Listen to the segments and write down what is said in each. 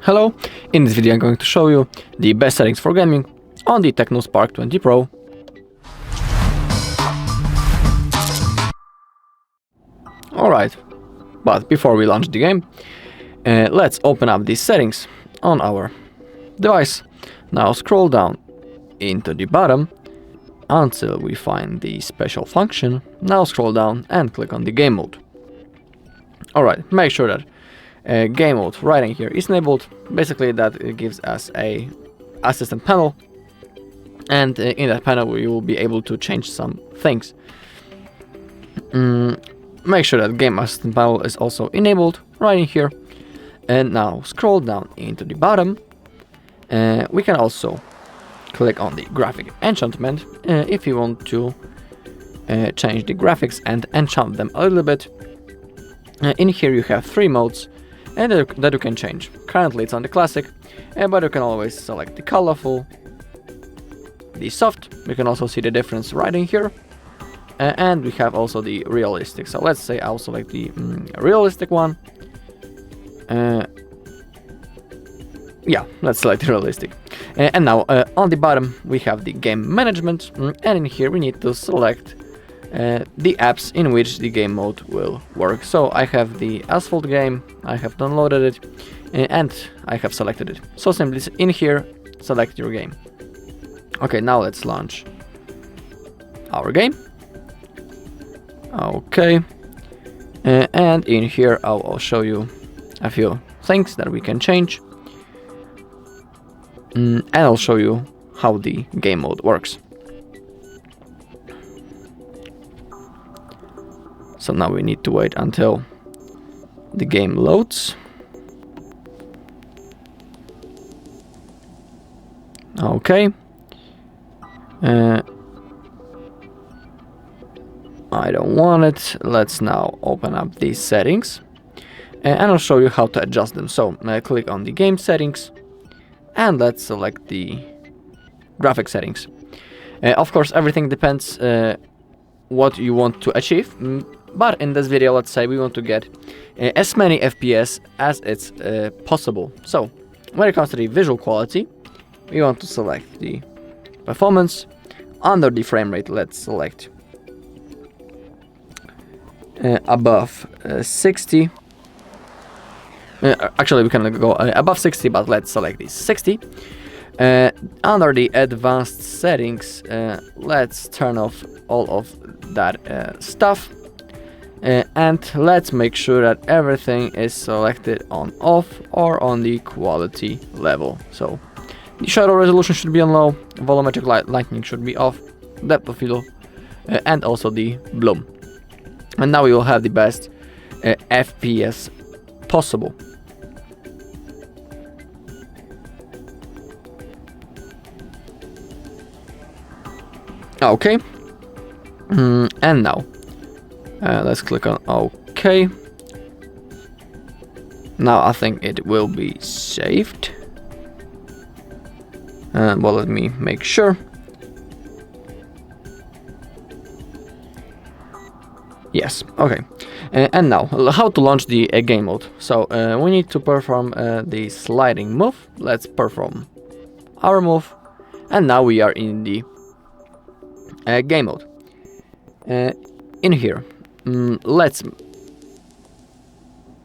Hello, in this video I'm going to show you the best settings for gaming on the TECNO Spark 20 Pro. Alright, but before we launch the game, let's open up these settings on our device. Now scroll down into the bottom until we find the special function. Now scroll down and click on the game mode. Alright, make sure that game mode right in here is enabled. Basically that gives us a assistant panel, and in that panel we will be able to change some things. Make sure that game assistant panel is also enabled right in here, and now scroll down into the bottom. We can also click on the graphic enchantment if you want to change the graphics and enchant them a little bit. In here you have 3 modes and that you can change. Currently it's on the classic, but you can always select the colorful, the soft. You can also see the difference right in here, and we have also the realistic. So let's say I'll select the realistic one. Yeah, let's select the realistic. And now on the bottom we have the game management, and in here we need to select the apps in which the game mode will work. So I have the Asphalt game, I have downloaded it, and I have selected it. So simply in here, select your game. Okay, now let's launch our game. Okay, and in here I'll show you a few things that we can change, and I'll show you how the game mode works. So now we need to wait until the game loads. Okay. I don't want it. Let's now open up these settings, and I'll show you how to adjust them. So click on the game settings, and let's select the graphic settings. Of course, everything depends what you want to achieve. But in this video, let's say we want to get as many FPS as it's possible. So when it comes to the visual quality, we want to select the performance. Under the frame rate, let's select above 60. Actually, we can go above 60, but let's select this 60. Under the advanced settings, let's turn off all of that stuff. And let's make sure that everything is selected on off or on the quality level. So the shadow resolution should be on low, volumetric lighting should be off, depth of field, and also the bloom. And now we will have the best FPS possible. Okay, and now let's click on OK. Now I think it will be saved. Well, let me make sure. Yes, okay. And now, how to launch the game mode. So we need to perform the sliding move. Let's perform our move. And now we are in the game mode. In here, let's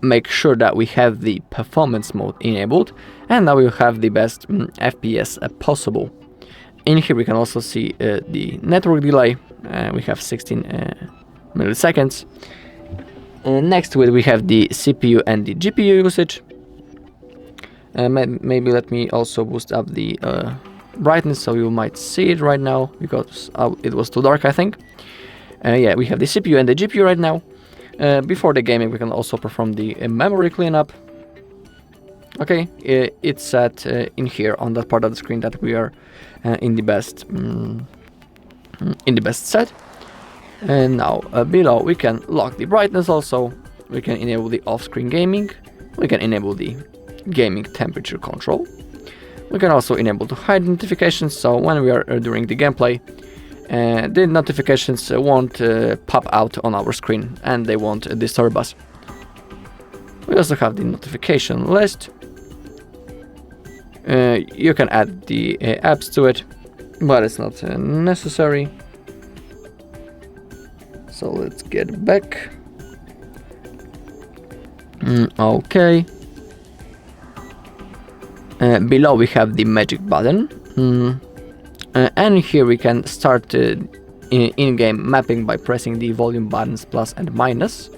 make sure that we have the performance mode enabled, and now we'll have the best FPS possible. In here we can also see the network delay. We have 16 milliseconds. Next to it we have the CPU and the GPU usage. Maybe let me also boost up the brightness so you might see it right now, because it was too dark, I think. Yeah, we have the CPU and the GPU right now. Before the gaming, we can also perform the memory cleanup. Okay, it's set in here on that part of the screen that we are in the best set. And now below we can lock the brightness. Also, we can enable the off-screen gaming. We can enable the gaming temperature control. We can also enable to hide notifications. So when we are during the gameplay, the notifications won't pop out on our screen and they won't disturb us. We also have the notification list. You can add the apps to it, but it's not necessary. So let's get back. Okay. Below we have the magic button, and here we can start in-game mapping by pressing the volume buttons plus and minus.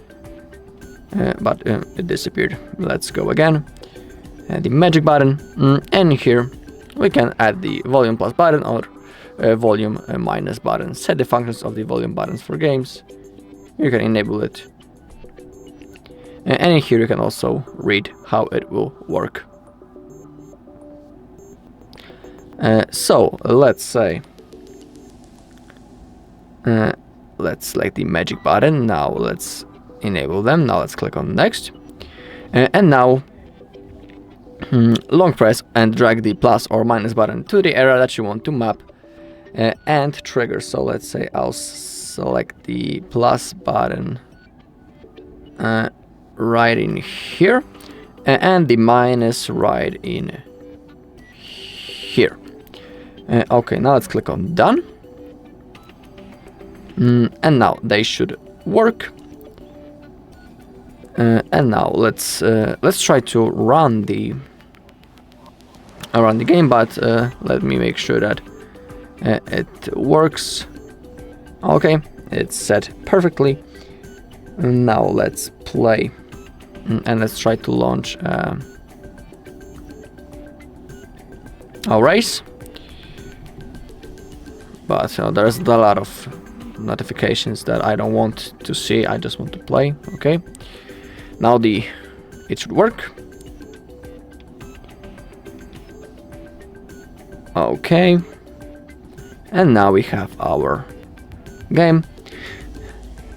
But it disappeared. Let's go again. The magic button, and here we can add the volume plus button or volume minus button. Set the functions of the volume buttons for games. You can enable it. And here you can also read how it will work. So let's say let's select the magic button. Now let's enable them. Now let's click on next, and now long press and drag the plus or minus button to the area that you want to map and trigger. So let's say I'll select the plus button right in here and the minus right in here. Okay, now let's click on done, and now they should work. And now let's try to run the game, but let me make sure that it works. Okay, it's set perfectly. Now let's play, and let's try to launch our race. But there's a lot of notifications that I don't want to see. I just want to play. Okay. Now it should work. Okay. And now we have our game.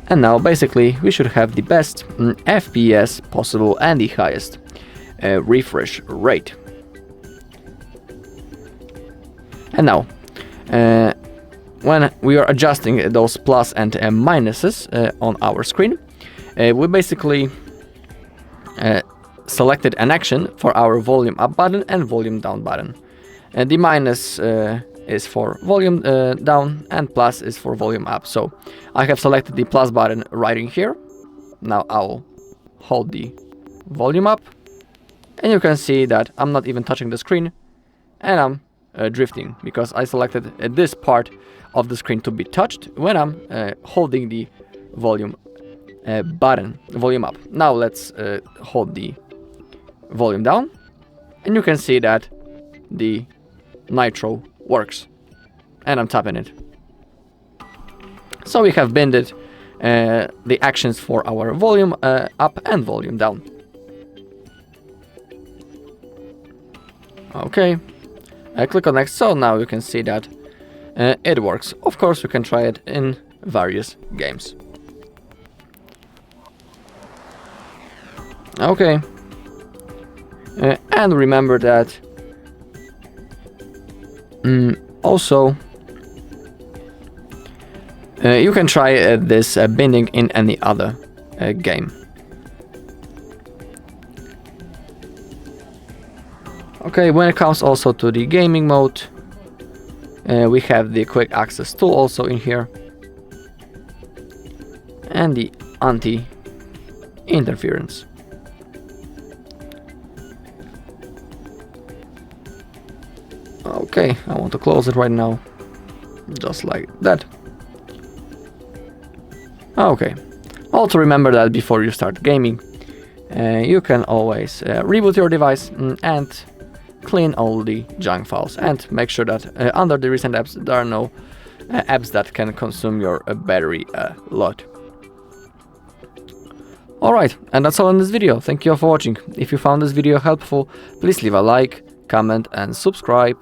And now basically we should have the best FPS possible and the highest refresh rate. And now when we are adjusting those plus and minuses on our screen, we basically selected an action for our volume up button and volume down button. And the minus is for volume down and plus is for volume up. So I have selected the plus button right in here. Now I'll hold the volume up, and you can see that I'm not even touching the screen, and I'm drifting because I selected this part of the screen to be touched when I'm holding the volume button, volume up. Now let's hold the volume down, and you can see that the nitro works, and I'm tapping it. So we have binded the actions for our volume up and volume down. Okay, click on next. So now you can see that it works. Of course, you can try it in various games. Okay, and remember that also you can try this binding in any other game. Okay, when it comes also to the gaming mode, we have the quick access tool also in here, and the anti-interference. Okay, I want to close it right now, just like that. Okay, also remember that before you start gaming, you can always reboot your device and clean all the junk files, and make sure that under the recent apps there are no apps that can consume your battery a lot. Alright, and that's all in this video. Thank you all for watching. If you found this video helpful, please leave a like, comment and subscribe.